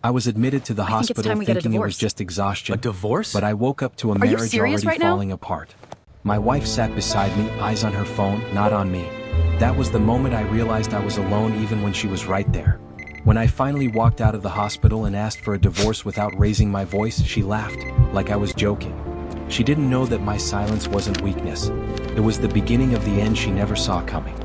I was admitted to the I think it's hospital time we get a thinking it was divorce. just exhaustion. A divorce? But I woke up to a Are you marriage serious already right now? falling apart. My wife sat beside me, eyes on her phone, not on me. That was the moment I realized I was alone even when she was right there. When I finally walked out of the hospital and asked for a divorce without raising my voice, she laughed, like I was joking. She didn't know that my silence wasn't weakness. It was the beginning of the end she never saw coming.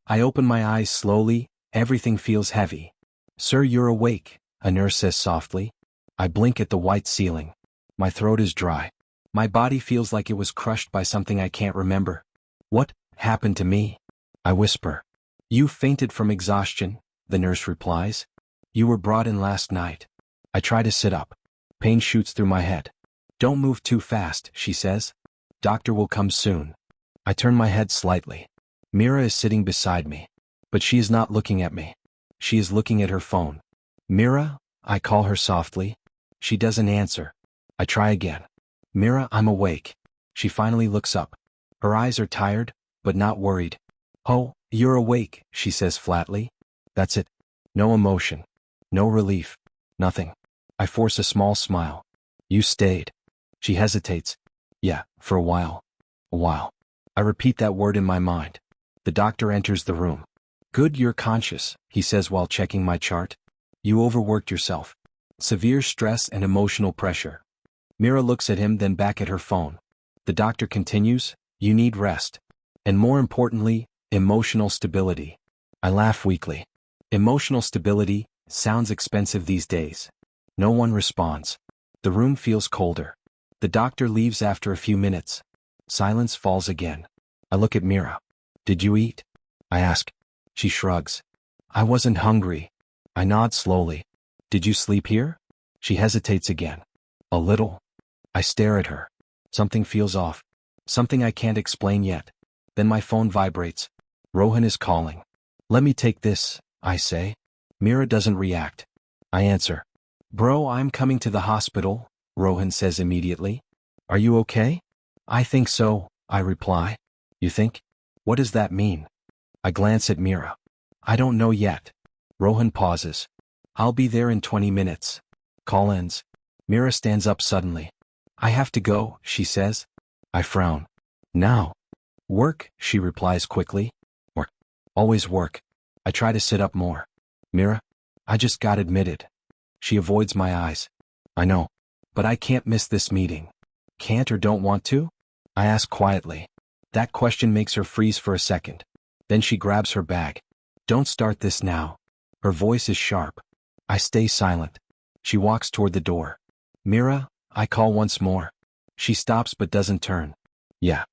I open my eyes slowly, everything feels heavy. "Sir, you're awake," a nurse says softly. I blink at the white ceiling. My throat is dry. My body feels like it was crushed by something I can't remember. "What happened to me?" I whisper. "You fainted from exhaustion," the nurse replies. "You were brought in last night." I try to sit up. Pain shoots through my head. "Don't move too fast," she says. "Doctor will come soon." I turn my head slightly. Mira is sitting beside me. But she is not looking at me. She is looking at her phone. "Mira?" I call her softly. She doesn't answer. I try again. "Mira, I'm awake." She finally looks up. Her eyes are tired, but not worried. "Oh, you're awake," she says flatly. That's it. No emotion. No relief. Nothing. I force a small smile. "You stayed." She hesitates. "Yeah, for a while." A while. I repeat that word in my mind. The doctor enters the room. "Good, you're conscious," he says while checking my chart. "You overworked yourself. Severe stress and emotional pressure." Mira looks at him, then back at her phone. The doctor continues, "You need rest. And more importantly, emotional stability." I laugh weakly. Emotional stability sounds expensive these days. No one responds. The room feels colder. The doctor leaves after a few minutes. Silence falls again. I look at Mira. "Did you eat?" I ask. She shrugs. "I wasn't hungry." I nod slowly. "Did you sleep here?" She hesitates again. "A little." I stare at her. Something feels off. Something I can't explain yet. Then my phone vibrates. Rohan is calling. "Let me take this," I say. Mira doesn't react. I answer. "Bro, I'm coming to the hospital," Rohan says immediately. "Are you okay?" "I think so," I reply. "You think? What does that mean?" I glance at Mira. "I don't know yet." Rohan pauses. "I'll be there in 20 minutes. Call ends. Mira stands up suddenly. "I have to go," she says. I frown. "Now?" "Work," she replies quickly. "Work. Always work." I try to sit up more. "Mira, I just got admitted." She avoids my eyes. "I know. But I can't miss this meeting." "Can't or don't want to?" I ask quietly. That question makes her freeze for a second. Then she grabs her bag. "Don't start this now." Her voice is sharp. I stay silent. She walks toward the door. "Mira," I call once more. She stops but doesn't turn. "Yeah."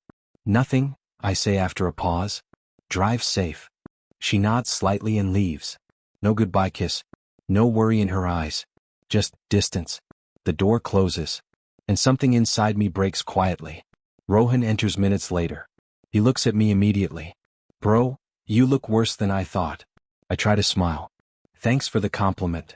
"Nothing," I say after a pause. "Drive safe." She nods slightly and leaves. No goodbye kiss. No worry in her eyes. Just distance. The door closes. And something inside me breaks quietly. Rohan enters minutes later. He looks at me immediately. "Bro, you look worse than I thought." I try to smile. "Thanks for the compliment."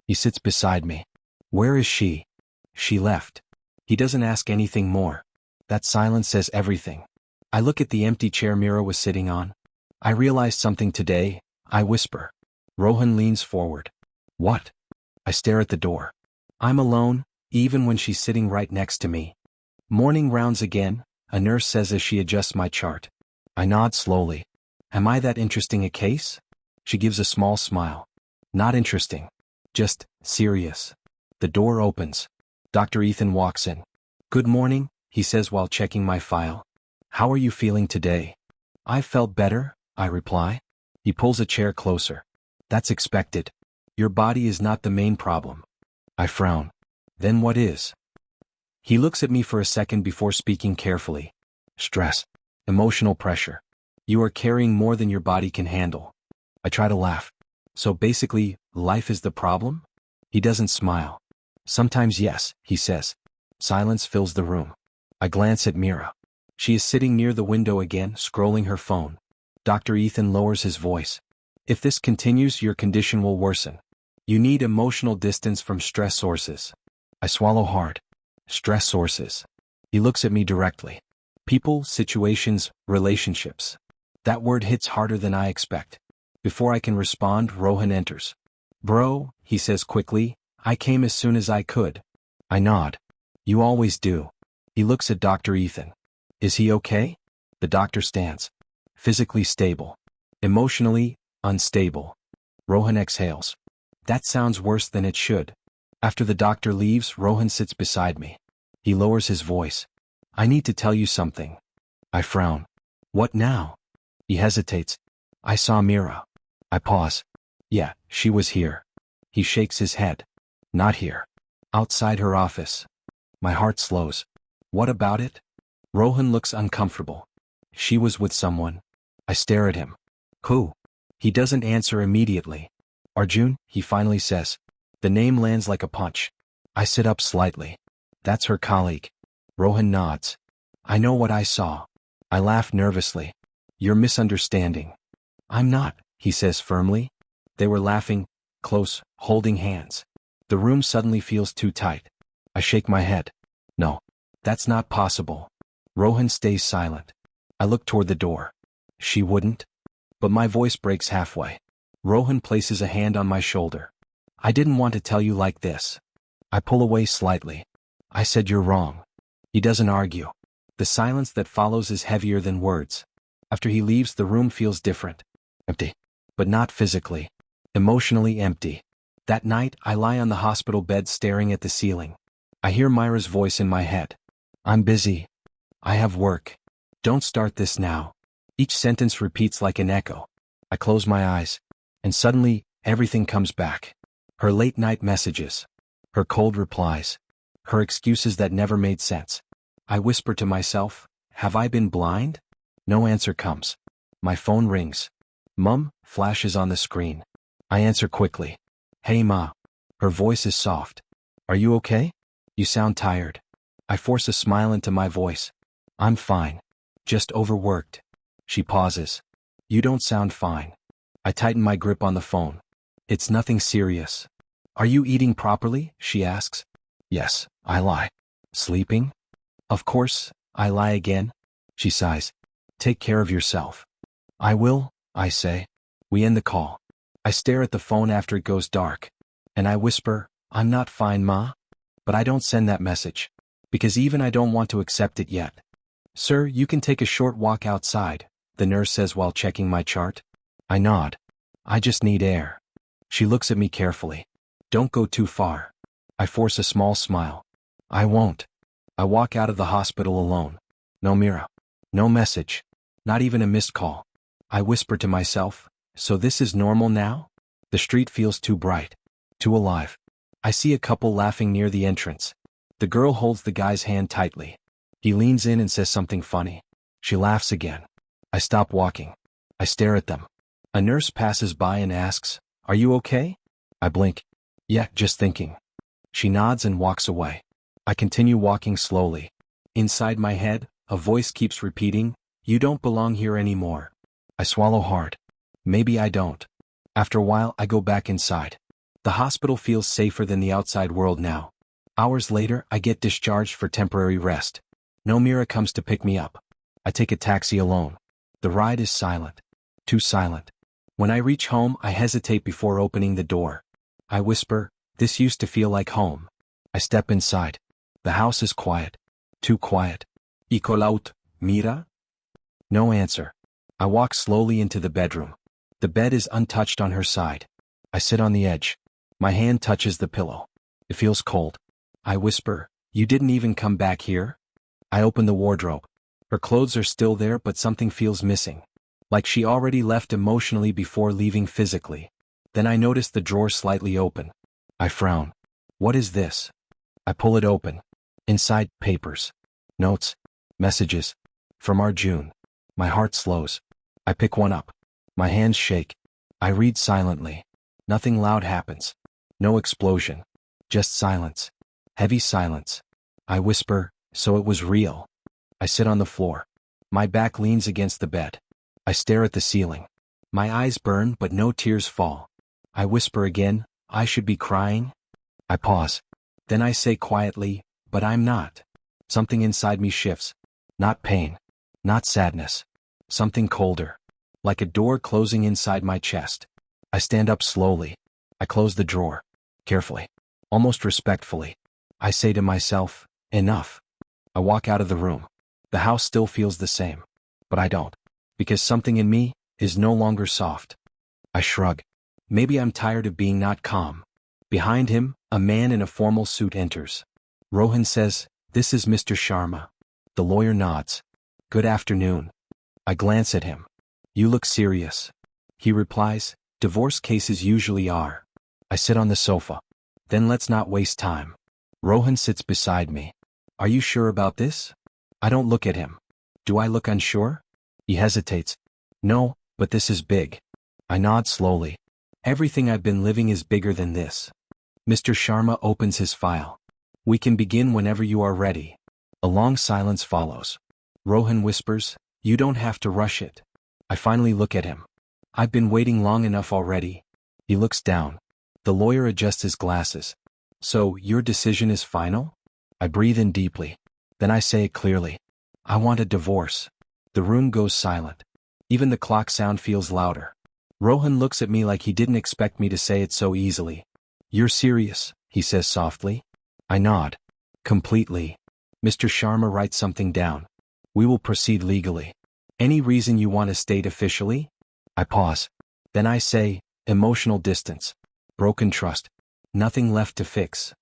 He sits beside me. "Where is she?" "She left." He doesn't ask anything more. That silence says everything. I look at the empty chair Mira was sitting on. "I realized something today," I whisper. Rohan leans forward. "What?" I stare at the door. I'm alone, even when she's sitting right next to me. "Morning rounds again," a nurse says as she adjusts my chart. I nod slowly. "Am I that interesting a case?" She gives a small smile. "Not interesting. Just serious." The door opens. Dr. Ethan walks in. "Good morning," he says while checking my file. "How are you feeling today?" "I've felt better," I reply. He pulls a chair closer. "That's expected. Your body is not the main problem." I frown. "Then what is?" He looks at me for a second before speaking carefully. "Stress. Emotional pressure. You are carrying more than your body can handle." I try to laugh. "So basically, life is the problem?" He doesn't smile. "Sometimes yes," he says. Silence fills the room. I glance at Mira. She is sitting near the window again, scrolling her phone. Dr. Ethan lowers his voice. "If this continues, your condition will worsen. You need emotional distance from stress sources." I swallow hard. Stress sources. He looks at me directly. People, situations, relationships. That word hits harder than I expect. Before I can respond, Rohan enters. "Bro," he says quickly, I came as soon as I could. I nod. You always do. He looks at Dr. Ethan. Is he okay? The doctor stands. Physically stable. Emotionally, unstable. Rohan exhales. That sounds worse than it should. After the doctor leaves, Rohan sits beside me. He lowers his voice. I need to tell you something. I frown. What now? He hesitates. I saw Mira. I pause. Yeah, she was here. He shakes his head. Not here. Outside her office. My heart slows. What about it? Rohan looks uncomfortable. She was with someone. I stare at him. Who? He doesn't answer immediately. Arjun, he finally says. The name lands like a punch. I sit up slightly. That's her colleague. Rohan nods. I know what I saw. I laugh nervously. You're misunderstanding. I'm not, he says firmly. They were laughing, close, holding hands. The room suddenly feels too tight. I shake my head. No, that's not possible. Rohan stays silent. I look toward the door. She wouldn't? But my voice breaks halfway. Rohan places a hand on my shoulder. I didn't want to tell you like this. I pull away slightly. I said you're wrong. He doesn't argue. The silence that follows is heavier than words. After he leaves, the room feels different. Empty. But not physically. Emotionally empty. That night, I lie on the hospital bed staring at the ceiling. I hear Myra's voice in my head. I'm busy. I have work. Don't start this now. Each sentence repeats like an echo. I close my eyes. And suddenly, everything comes back. Her late-night messages. Her cold replies. Her excuses that never made sense. I whisper to myself, have I been blind? No answer comes. My phone rings. Mum flashes on the screen. I answer quickly. Hey Ma. Her voice is soft. Are you okay? You sound tired. I force a smile into my voice. I'm fine. Just overworked. She pauses. You don't sound fine. I tighten my grip on the phone. It's nothing serious. Are you eating properly? She asks. Yes, I lie. Sleeping? Of course, I lie again. She sighs. Take care of yourself. I will, I say. We end the call. I stare at the phone after it goes dark. And I whisper, I'm not fine, Ma. But I don't send that message. Because even I don't want to accept it yet. Sir, you can take a short walk outside, the nurse says while checking my chart. I nod. I just need air. She looks at me carefully. Don't go too far. I force a small smile. I won't. I walk out of the hospital alone. No Mira. No message. Not even a missed call. I whisper to myself, so this is normal now? The street feels too bright. Too alive. I see a couple laughing near the entrance. The girl holds the guy's hand tightly. He leans in and says something funny. She laughs again. I stop walking. I stare at them. A nurse passes by and asks, Are you okay? I blink. Yeah, just thinking. She nods and walks away. I continue walking slowly. Inside my head, a voice keeps repeating, You don't belong here anymore. I swallow hard. Maybe I don't. After a while, I go back inside. The hospital feels safer than the outside world now. Hours later, I get discharged for temporary rest. No Mira comes to pick me up. I take a taxi alone. The ride is silent. Too silent. When I reach home, I hesitate before opening the door. I whisper, This used to feel like home. I step inside. The house is quiet. Too quiet. "Y call out, Mira?" No answer. I walk slowly into the bedroom. The bed is untouched on her side. I sit on the edge. My hand touches the pillow. It feels cold. I whisper, "You didn't even come back here?" I open the wardrobe. Her clothes are still there, but something feels missing. Like she already left emotionally before leaving physically. Then I notice the drawer slightly open. I frown. What is this? I pull it open. Inside, papers. Notes. Messages. From Arjun. My heart slows. I pick one up. My hands shake. I read silently. Nothing loud happens. No explosion. Just silence. Heavy silence. I whisper, "So it was real." I sit on the floor. My back leans against the bed. I stare at the ceiling. My eyes burn, but no tears fall. I whisper again, "I should be crying." I pause. Then I say quietly, "But I'm not." Something inside me shifts. Not pain. Not sadness. Something colder. Like a door closing inside my chest. I stand up slowly. I close the drawer. Carefully. Almost respectfully. I say to myself, enough. I walk out of the room. The house still feels the same. But I don't. Because something in me is no longer soft. I shrug. Maybe I'm tired of being not calm. Behind him, a man in a formal suit enters. Rohan says, "This is Mr. Sharma." The lawyer nods. "Good afternoon." I glance at him. "You look serious." He replies, "Divorce cases usually are." I sit on the sofa. "Then let's not waste time." Rohan sits beside me. "Are you sure about this?" I don't look at him. "Do I look unsure?" He hesitates. "No, but this is big." I nod slowly. "Everything I've been living is bigger than this." Mr. Sharma opens his file. "We can begin whenever you are ready." A long silence follows. Rohan whispers, "You don't have to rush it." I finally look at him. "I've been waiting long enough already." He looks down. The lawyer adjusts his glasses. "So, your decision is final?" I breathe in deeply. Then I say it clearly. "I want a divorce." The room goes silent. Even the clock sound feels louder. Rohan looks at me like he didn't expect me to say it so easily. "You're serious," he says softly. I nod. "Completely." Mr. Sharma writes something down. "We will proceed legally." "Any reason you want to state officially?" I pause. Then I say, "Emotional distance. Broken trust. Nothing left to fix."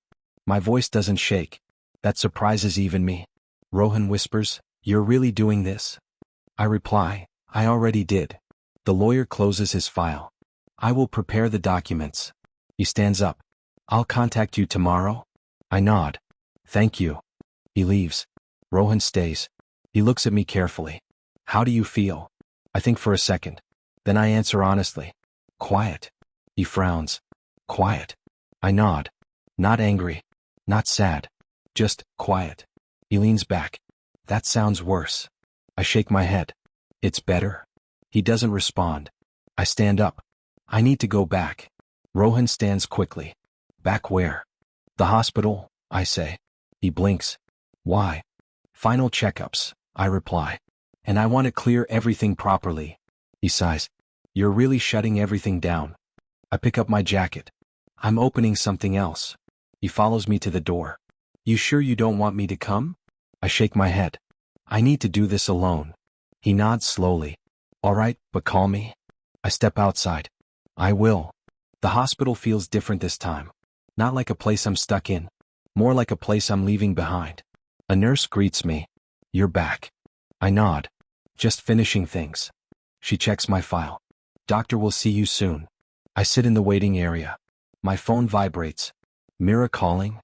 My voice doesn't shake. That surprises even me. Rohan whispers, "You're really doing this?" I reply, "I already did." The lawyer closes his file. "I will prepare the documents." He stands up. "I'll contact you tomorrow?" I nod. "Thank you." He leaves. Rohan stays. He looks at me carefully. "How do you feel?" I think for a second. Then I answer honestly. "Quiet." He frowns. "Quiet." I nod. Not angry. Not sad. Just quiet. He leans back. "That sounds worse." I shake my head. "It's better?" He doesn't respond. I stand up. "I need to go back." Rohan stands quickly. "Back where?" "The hospital," I say. He blinks. "Why?" "Final checkups," I reply. "And I want to clear everything properly." He sighs. "You're really shutting everything down." I pick up my jacket. "I'm opening something else." He follows me to the door. "You sure you don't want me to come?" I shake my head. "I need to do this alone." He nods slowly. "All right, but call me." I step outside. "I will." The hospital feels different this time. Not like a place I'm stuck in. More like a place I'm leaving behind. A nurse greets me. "You're back." I nod. "Just finishing things." She checks my file. "Doctor will see you soon." I sit in the waiting area. My phone vibrates. Mira calling?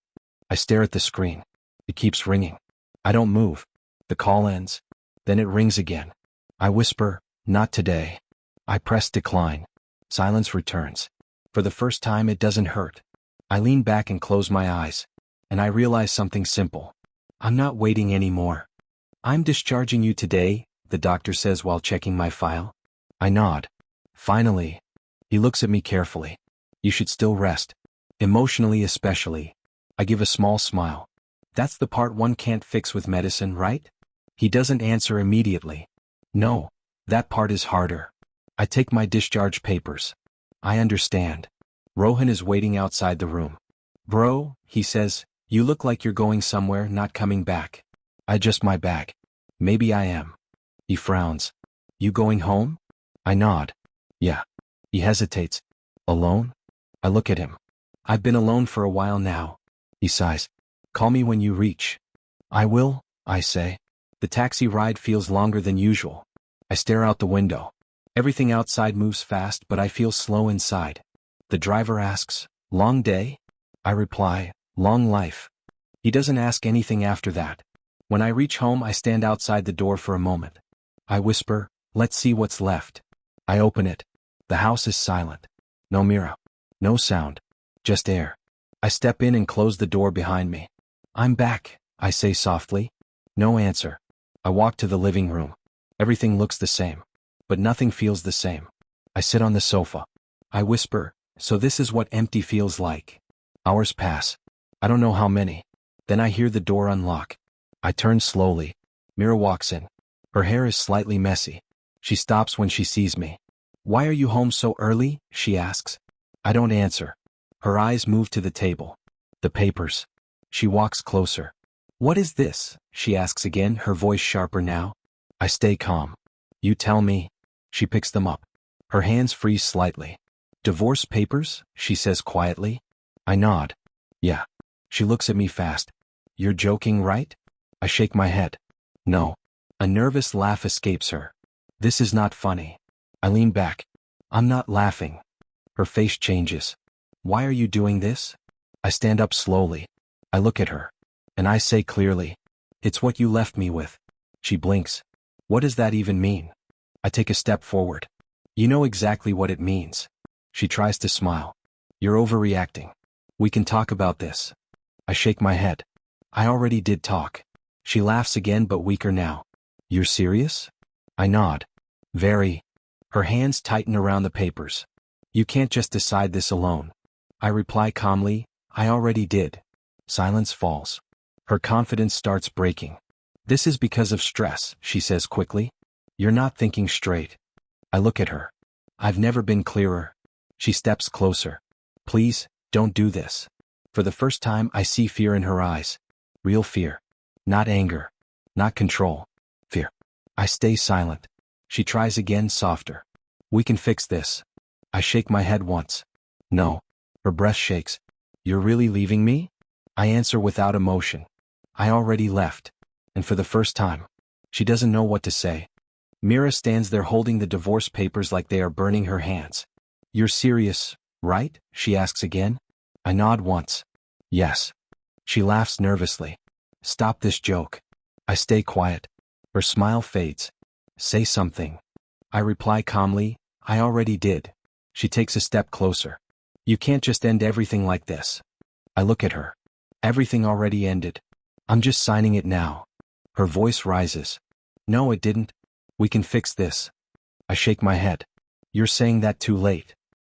I stare at the screen. It keeps ringing. I don't move. The call ends. Then it rings again. I whisper, "Not today." I press decline. Silence returns. For the first time, it doesn't hurt. I lean back and close my eyes. And I realize something simple. I'm not waiting anymore. "I'm discharging you today," the doctor says while checking my file. I nod. "Finally." He looks at me carefully. "You should still rest. Emotionally especially." I give a small smile. "That's the part one can't fix with medicine, right?" He doesn't answer immediately. "No, that part is harder." I take my discharge papers. "I understand." Rohan is waiting outside the room. "Bro," he says, "you look like you're going somewhere, not coming back." I adjust my bag. "Maybe I am." He frowns. "You going home?" I nod. "Yeah." He hesitates. "Alone?" I look at him. "I've been alone for a while now." He sighs. "Call me when you reach." "I will," I say. The taxi ride feels longer than usual. I stare out the window. Everything outside moves fast, but I feel slow inside. The driver asks, "Long day?" I reply, "Long life." He doesn't ask anything after that. When I reach home, I stand outside the door for a moment. I whisper, "Let's see what's left." I open it. The house is silent. No Mira. No sound. Just air. I step in and close the door behind me. "I'm back," I say softly. No answer. I walk to the living room. Everything looks the same. But nothing feels the same. I sit on the sofa. I whisper, "So this is what empty feels like." Hours pass. I don't know how many. Then I hear the door unlock. I turn slowly. Mira walks in. Her hair is slightly messy. She stops when she sees me. "Why are you home so early?" she asks. I don't answer. Her eyes move to the table. The papers. She walks closer. What is this? She asks again, her voice sharper now. I stay calm. You tell me. She picks them up. Her hands freeze slightly. Divorce papers? She says quietly. I nod. Yeah. She looks at me fast. You're joking, right? I shake my head. No. A nervous laugh escapes her. This is not funny. I lean back. I'm not laughing. Her face changes. Why are you doing this? I stand up slowly. I look at her. And I say clearly, it's what you left me with. She blinks. What does that even mean? I take a step forward. You know exactly what it means. She tries to smile. You're overreacting. We can talk about this. I shake my head. I already did talk. She laughs again, but weaker now. You're serious? I nod. Very. Her hands tighten around the papers. You can't just decide this alone. I reply calmly, I already did. Silence falls. Her confidence starts breaking. This is because of stress, she says quickly. You're not thinking straight. I look at her. I've never been clearer. She steps closer. Please, don't do this. For the first time, I see fear in her eyes. Real fear. Not anger. Not control. Fear. I stay silent. She tries again, softer. We can fix this. I shake my head once. No. Her breath shakes. You're really leaving me? I answer without emotion. I already left. And for the first time. She doesn't know what to say. Mira stands there holding the divorce papers like they are burning her hands. You're serious, right? She asks again. I nod once. Yes. She laughs nervously. Stop this joke. I stay quiet. Her smile fades. Say something. I reply calmly, I already did. She takes a step closer. You can't just end everything like this. I look at her. Everything already ended. I'm just signing it now. Her voice rises. No, it didn't. We can fix this. I shake my head. You're saying that too late.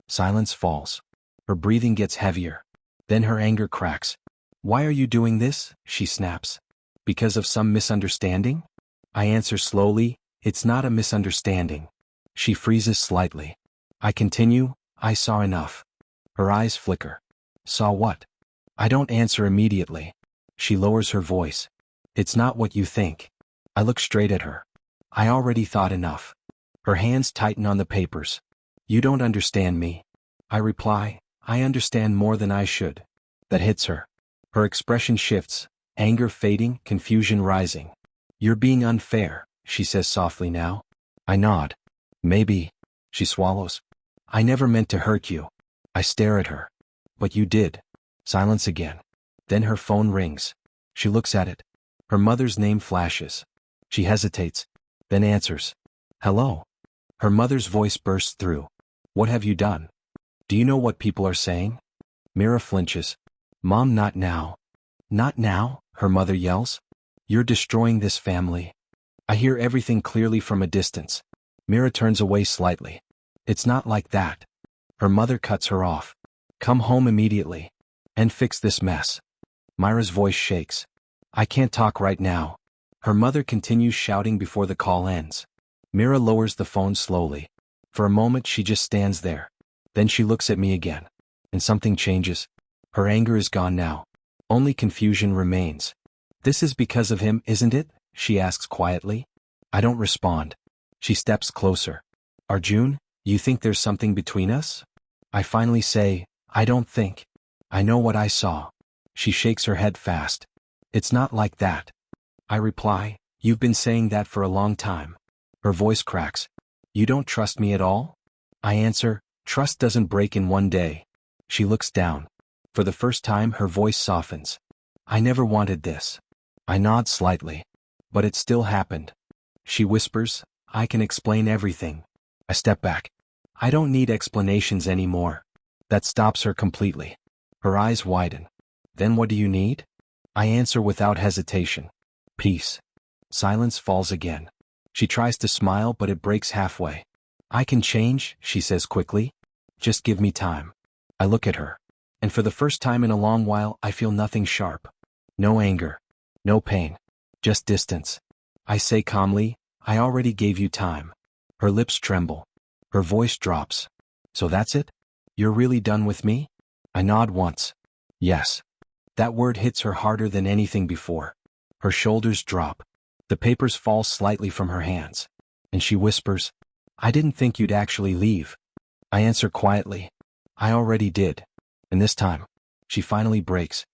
Silence falls. Her breathing gets heavier. Then her anger cracks. Why are you doing this? She snaps. Because of some misunderstanding? I answer slowly, it's not a misunderstanding. She freezes slightly. I continue, I saw enough. Her eyes flicker. Saw what? I don't answer immediately. She lowers her voice. It's not what you think. I look straight at her. I already thought enough. Her hands tighten on the papers. You don't understand me. I reply, I understand more than I should. That hits her. Her expression shifts, anger fading, confusion rising. You're being unfair, she says softly now. I nod. Maybe. She swallows. I never meant to hurt you. I stare at her. But you did. Silence again. Then her phone rings. She looks at it. Her mother's name flashes. She hesitates, then answers. Hello. Her mother's voice bursts through. What have you done? Do you know what people are saying? Mira flinches. Mom, not now. Not now, her mother yells. You're destroying this family. I hear everything clearly from a distance. Mira turns away slightly. It's not like that. Her mother cuts her off. Come home immediately. And fix this mess. Myra's voice shakes. I can't talk right now. Her mother continues shouting before the call ends. Mira lowers the phone slowly. For a moment she just stands there. Then she looks at me again. And something changes. Her anger is gone now. Only confusion remains. This is because of him, isn't it? She asks quietly. I don't respond. She steps closer. Arjun, you think there's something between us? I finally say, I don't think. I know what I saw. She shakes her head fast. It's not like that. I reply, you've been saying that for a long time. Her voice cracks. You don't trust me at all? I answer, trust doesn't break in one day. She looks down. For the first time her voice softens. I never wanted this. I nod slightly. But it still happened. She whispers, I can explain everything. I step back. I don't need explanations anymore. That stops her completely. Her eyes widen. Then what do you need? I answer without hesitation. Peace. Silence falls again. She tries to smile but it breaks halfway. I can change, she says quickly. Just give me time. I look at her. And for the first time in a long while I feel nothing sharp. No anger. No pain. Just distance. I say calmly, I already gave you time. Her lips tremble. Her voice drops. So that's it? You're really done with me? I nod once. Yes. That word hits her harder than anything before. Her shoulders drop. The papers fall slightly from her hands. And she whispers, "I didn't think you'd actually leave." I answer quietly, "I already did." And this time, she finally breaks.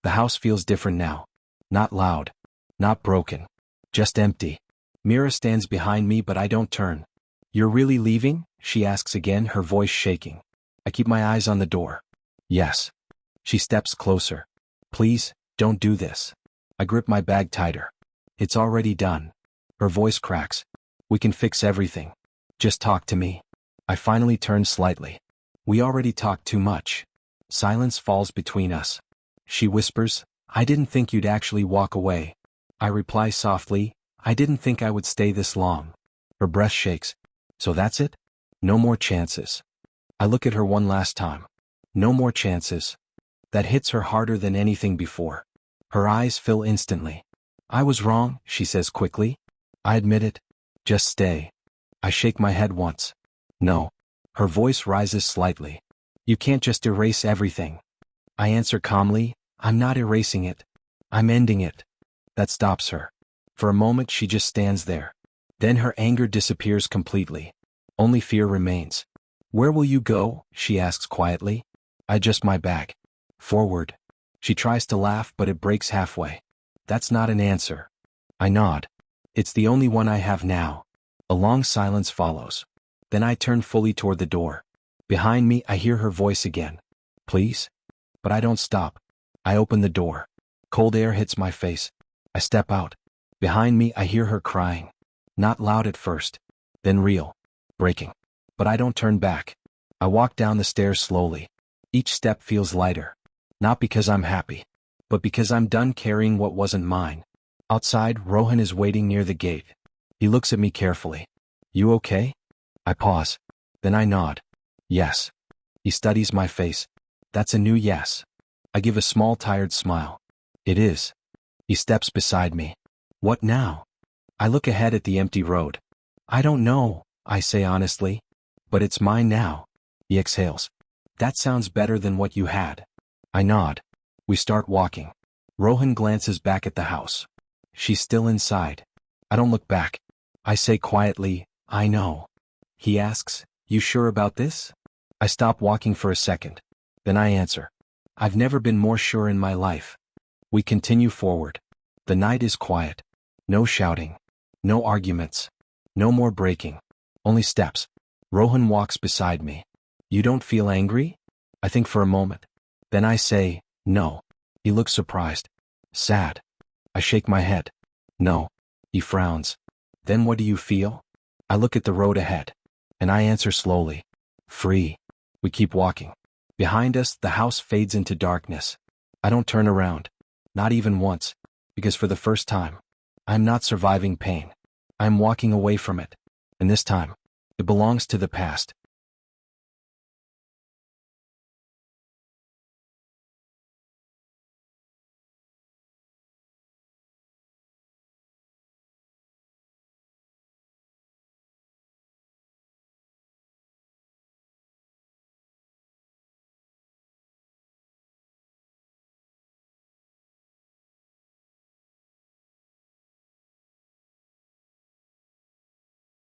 The house feels different now. Not loud. Not broken. Just empty. Mira stands behind me, but I don't turn. "You're really leaving?" she asks again, her voice shaking. I keep my eyes on the door. "Yes." She steps closer. "Please, don't do this." I grip my bag tighter. "It's already done." Her voice cracks. "We can fix everything. Just talk to me." I finally turn slightly. "We already talked too much." Silence falls between us. She whispers, "I didn't think you'd actually walk away." I reply softly, "I didn't think I would stay this long." Her breath shakes. "So that's it? No more chances?" I look at her one last time. No more chances. That hits her harder than anything before. Her eyes fill instantly. "I was wrong," she says quickly. "I admit it. Just stay." I shake my head once. "No." Her voice rises slightly. "You can't just erase everything." I answer calmly, "I'm not erasing it. I'm ending it." That stops her. For a moment she just stands there. Then her anger disappears completely. Only fear remains. "Where will you go?" she asks quietly. I adjust my bag. "Forward." She tries to laugh, but it breaks halfway. "That's not an answer." I nod. "It's the only one I have now." A long silence follows. Then I turn fully toward the door. Behind me I hear her voice again. "Please?" But I don't stop. I open the door. Cold air hits my face. I step out. Behind me I hear her crying. Not loud at first. Then real. Breaking. But I don't turn back. I walk down the stairs slowly. Each step feels lighter. Not because I'm happy, but because I'm done carrying what wasn't mine. Outside, Rohan is waiting near the gate. He looks at me carefully. "You okay?" I pause. Then I nod. "Yes." He studies my face. "That's a new yes." I give a small tired smile. "It is." He steps beside me. "What now?" I look ahead at the empty road. "I don't know," I say honestly. "But it's mine now." He exhales. "That sounds better than what you had." I nod. We start walking. Rohan glances back at the house. She's still inside. I don't look back. I say quietly, "I know." He asks, "You sure about this?" I stop walking for a second. Then I answer, "I've never been more sure in my life." We continue forward. The night is quiet. No shouting. No arguments. No more breaking. Only steps. Rohan walks beside me. "You don't feel angry?" I think for a moment. Then I say, "No." He looks surprised. "Sad?" I shake my head. "No." He frowns. "Then what do you feel?" I look at the road ahead. And I answer slowly, "Free." We keep walking. Behind us, the house fades into darkness. I don't turn around. Not even once. Because for the first time, I'm not surviving pain. I'm walking away from it. And this time, it belongs to the past.